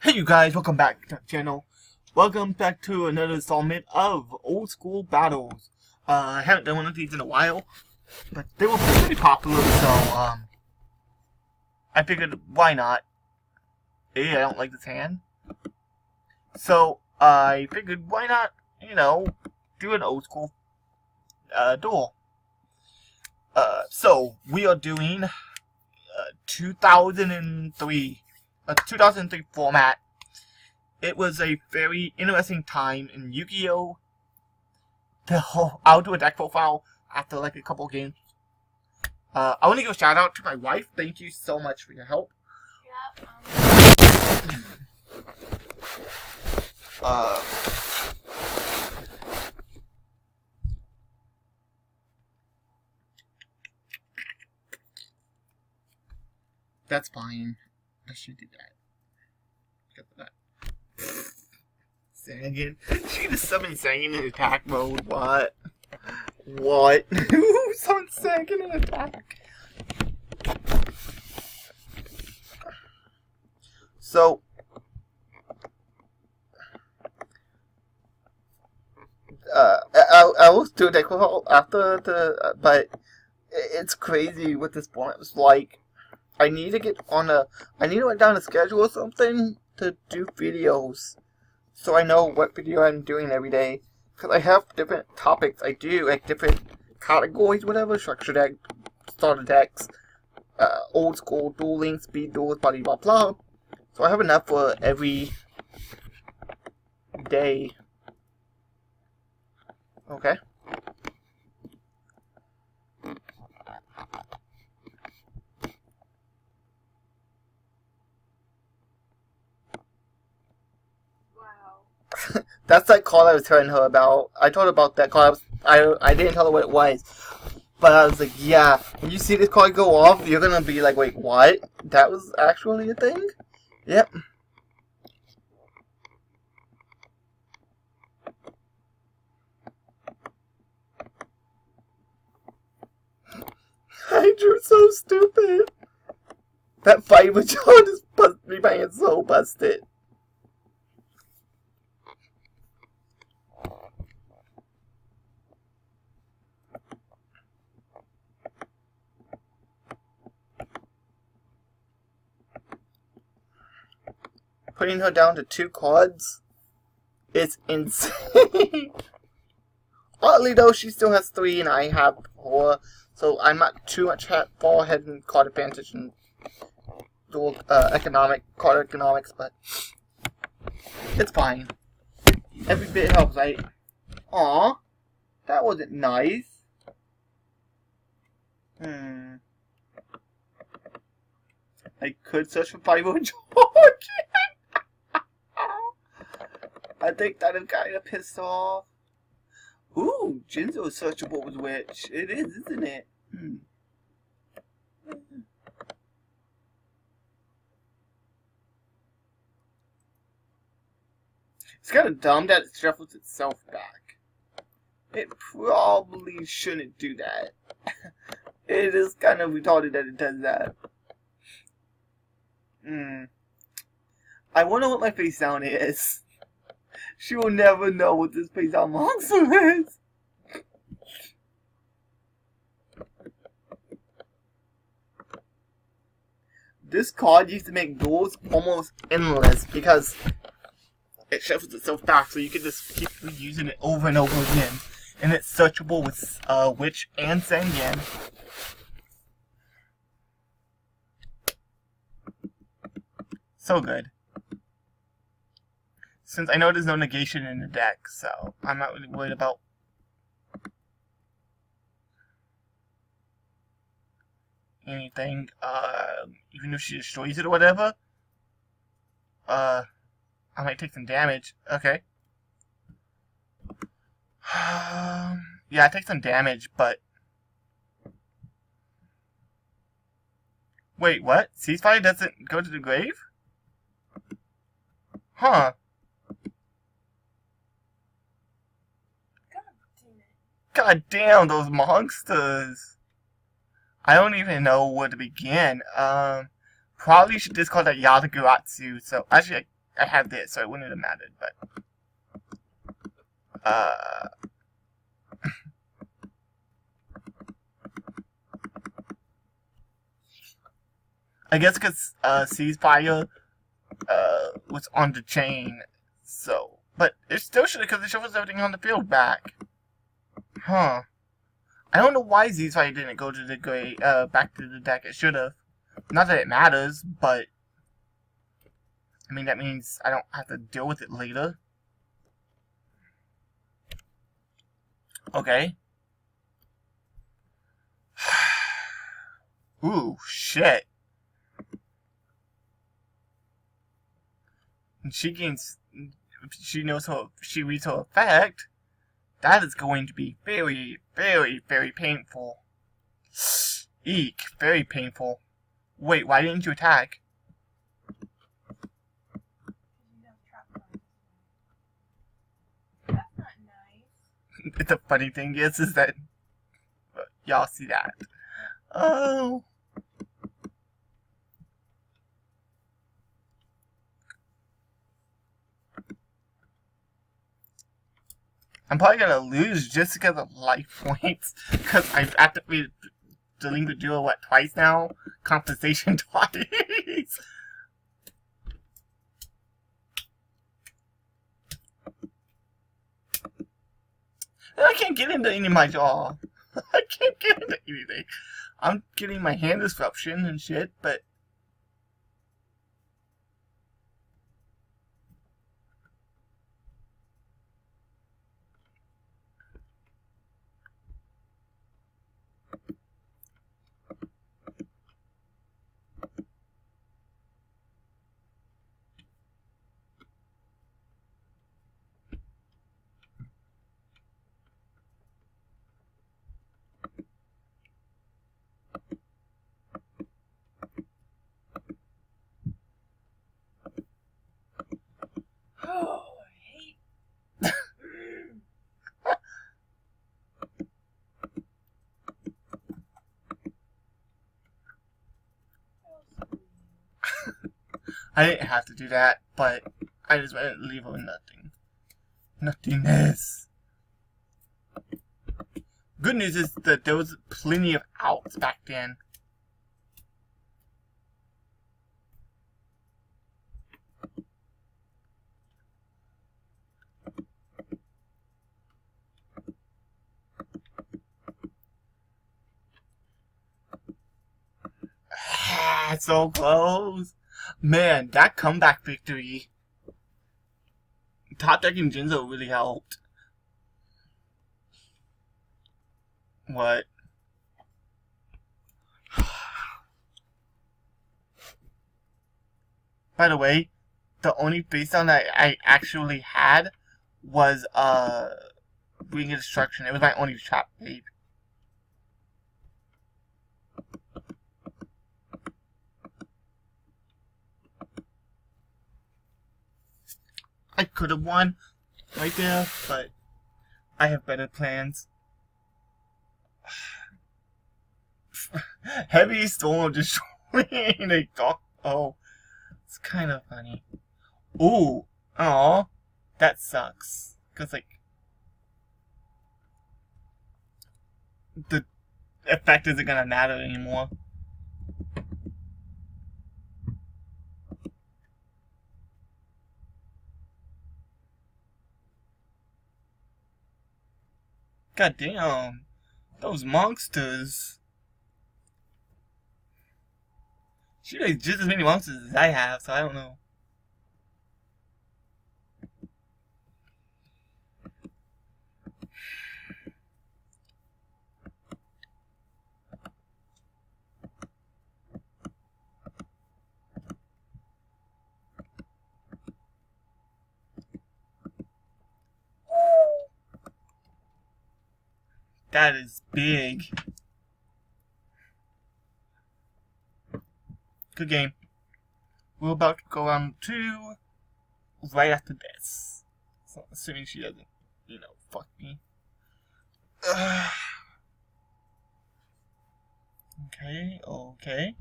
Hey you guys, welcome back to the channel. Welcome back to another installment of Old School Battles. I haven't done one of these in a while, but they were pretty popular, so I figured why not? I don't like this hand. So I figured why not, do an old school duel. So we are doing 2003 format. It was a very interesting time in Yu-Gi-Oh! I'll do a deck profile after like a couple games. I want to give a shout out to my wife. Thank you so much for your help. Yeah. That's fine. I should do that. Get that. Sangin. She just summoned Sangin in attack mode. What? What? Who summoned Sangin in attack? So, I will do a deck profile after the, but it's crazy what this point was like. I need to write down a schedule or something to do videos, so I know what video I'm doing every day. Because I have different topics I do, like different categories, whatever, structure deck, starter decks, old school, dueling, speed duels, blah blah blah. So I have enough for every day. Okay. That's that call I was telling her about. I told her about that call. I didn't tell her what it was. But I was like, yeah, when you see this call go off, you're gonna be like, wait, what? That was actually a thing? Yep. I drew so stupid. That fight with John just busted me by hand so busted. Putting her down to 2 cards is insane. Oddly though, she still has 3 and I have 4, so I'm not too much far ahead in card advantage and dual card economics, but it's fine. Every bit helps, right? Aw, that wasn't nice. I could search for 500 George. I think that is kind of pissed off. Ooh, Jinzo is searchable with Witch. It is, isn't it? It's kind of dumb that it shuffles itself back. It probably shouldn't do that. It is kind of retarded that it does that. I wonder what my face down is. She will never know what this face down monster is. This card used to make duels almost endless because it shuffles itself back, so you can just keep using it over and over again. And it's searchable with Witch and Sengen. So good. Since I know there's no negation in the deck, so I'm not really worried about anything. Even if she destroys it or whatever, I might take some damage. Okay. Yeah, I take some damage, but wait, what? Ceasefire doesn't go to the grave? Huh. God damn, those monsters. I don't even know where to begin. Probably should discard that Yataguratsu. So, actually, I have this, so it wouldn't have mattered, but I guess because ceasefire was on the chain, so but it still should have, because it shows everything on the field back. Huh. I don't know why ceasefire didn't go to the back to the deck. It should have. Not that it matters, but I mean that means I don't have to deal with it later. Okay. Ooh, shit. And she gains, she knows how, she reads her effect. That is going to be very, very, very painful. Eek, very painful. Wait, why didn't you attack? That's not nice. The funny thing is that y'all see that. Oh. I'm probably gonna lose just because of life points. Because I've activated Dueling Duo, what, twice now? Compensation twice. I can't get into any of my jaw. I can't get into anything. I'm getting my hand disruption and shit, but Oh, I hate. I didn't have to do that, but I just went to leave her with nothing. Nothingness. Good news is that there was plenty of outs back then. So close. Man, that comeback victory. Top decking Jinzo really helped. What? By the way, the only face down that I actually had was Ring of Destruction. It was my only trap babe. I could have won right there, but I have better plans. Heavy storm destroying a dock. Oh, it's kind of funny. Ooh, aw, that sucks. Cause like the effect isn't gonna matter anymore. God damn, those monsters. She has just as many monsters as I have, so I don't know. That is big. Good game. We're about to go on to right after this. So, assuming she doesn't, fuck me. Okay, okay.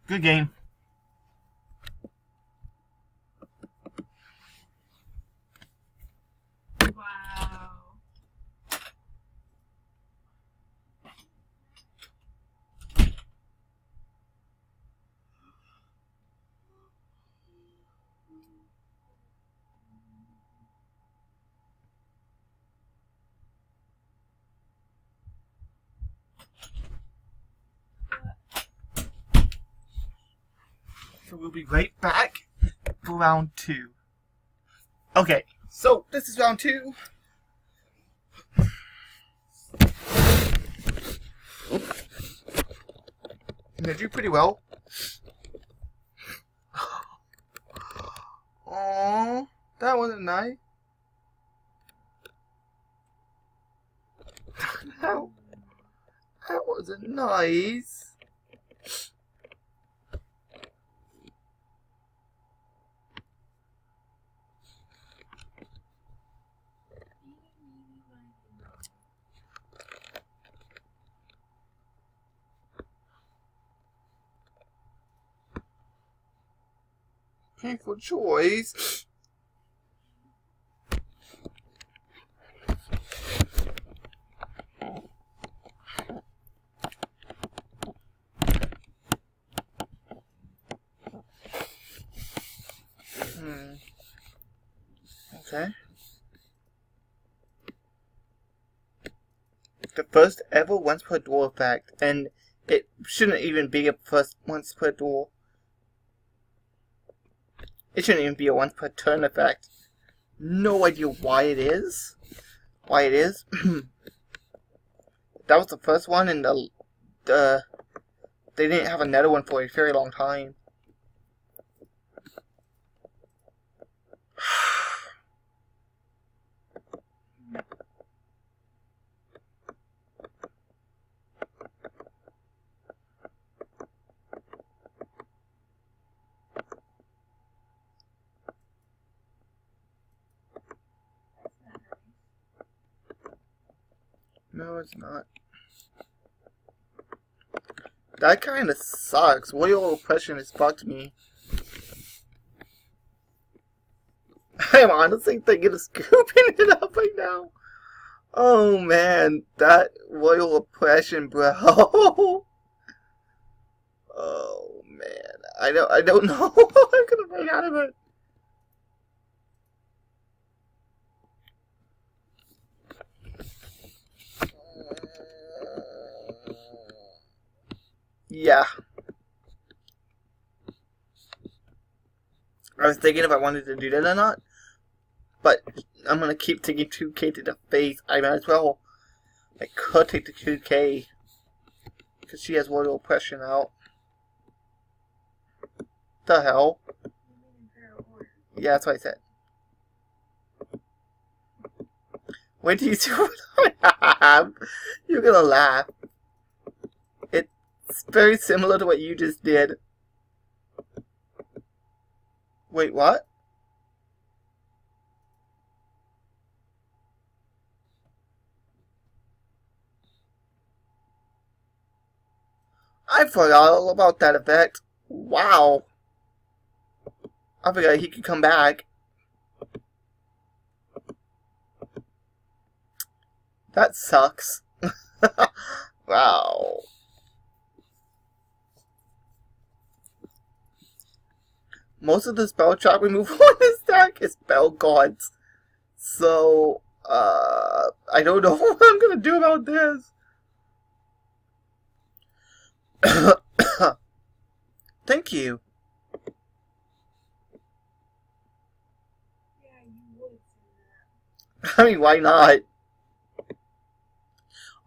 Good game. Wow. So we'll be right back for round 2. Okay, so this is round 2. And they do pretty well. Oh, that wasn't nice. That wasn't nice. Painful choice. Okay. The first ever once per door effect, and it shouldn't even be a first once per door. It shouldn't even be a once per turn effect. No idea why it is. That was the first one, and they didn't have another one for a very long time. No, it's not. That kind of sucks. Royal oppression has fucked me. I'm honestly thinking of scooping it up right now. Oh man, that royal oppression, bro. Oh man, I don't know what I'm gonna make out of it. Yeah. I was thinking if I wanted to do that or not, but I'm gonna keep taking 2K to the face. I might as well. I could take the 2K because she has royal oppression out. The hell? Yeah, that's what I said. Wait till you see what I have. You're gonna laugh. It's very similar to what you just did. Wait, what? I forgot all about that effect. Wow. I forgot he could come back. That sucks. Wow. Most of the spell trap remove on this deck is spell gods. So, I don't know what I'm gonna do about this. Thank you. Yeah, you would say that. I mean, why not?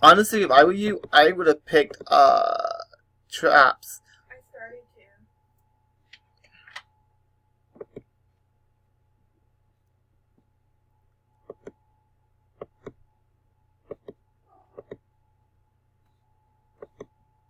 Honestly, if I were you, I would have picked, traps. I started to.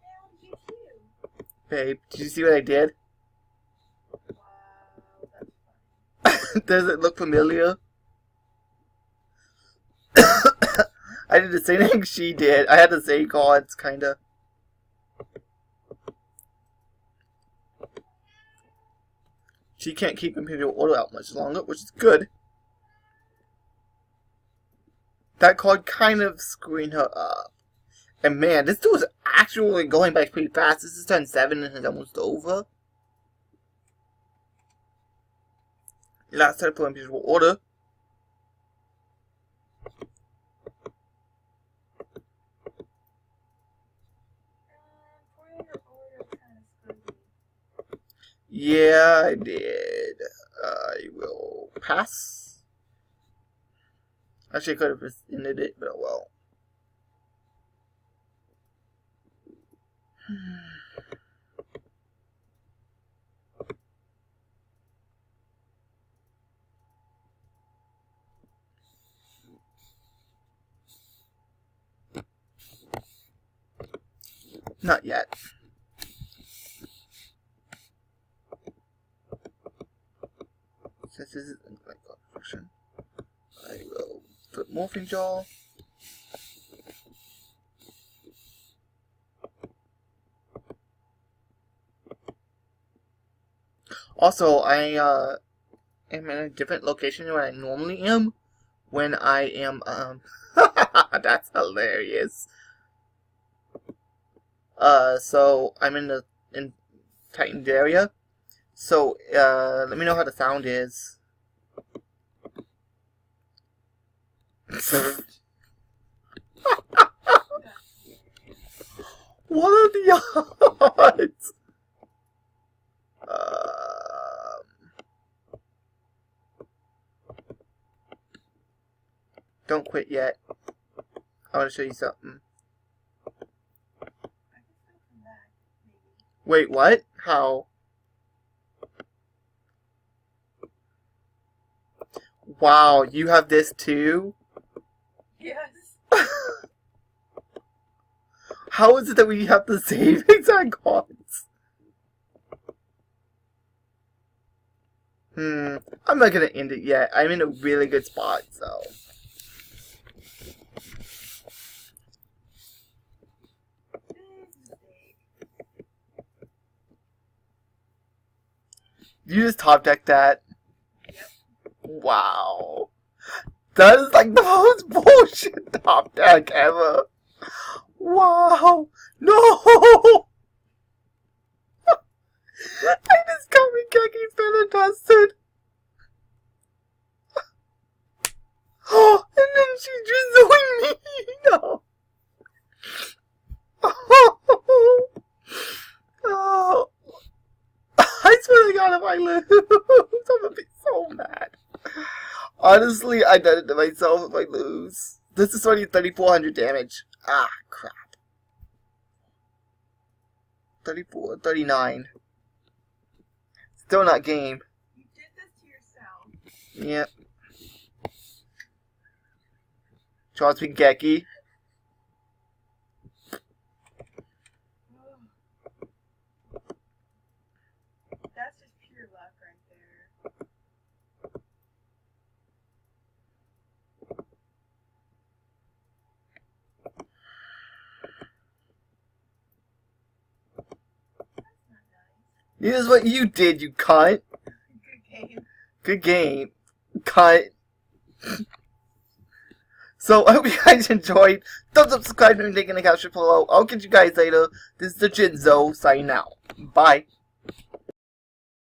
Hell, you too. Babe, did you see what I did? Wow, that's funny. Does it look familiar? I did the same thing she did. I had the same cards, kinda. She can't keep Imperial Order out much longer, which is good. That card kind of screwing her up. And man, this dude is actually going back pretty fast. This is turn 7 and it's almost over. Last turn for Imperial Order. Yeah, I did. I will pass. Actually, I could have ended it, but oh well. Not yet. Since this isn't my version, I will put Morphing Jaw. Also, I am in a different location than I normally am when I am that's hilarious. So I'm in the Titaned area. So, let me know how the sound is. What are the odds? Don't quit yet. I want to show you something. Wait, what? How? Wow, you have this too? Yes. How is it that we have the same exact cards? I'm not gonna end it yet. I'm in a really good spot, so. You just top deck that? Yep. Wow. That is like the most bullshit top deck ever. Wow. No! I just got me Keki feather dusted. Oh, and then she's drizzling me. No. Oh. I swear to God, if I lose, I'm gonna be so mad. Honestly, I did it to myself if I lose. This is only 3,400 damage. Ah, crap. 34, 39. Still not game. You did this to yourself. Yep. Charles P. Geki. That's just pure luck right there. That's not nice. Here's what you did, you cunt. Good game. Good game. Cunt. So, I hope you guys enjoyed. Thumbs up, subscribe, and link in the caption below. I'll catch you guys later. This is TheJinzo signing out. Bye.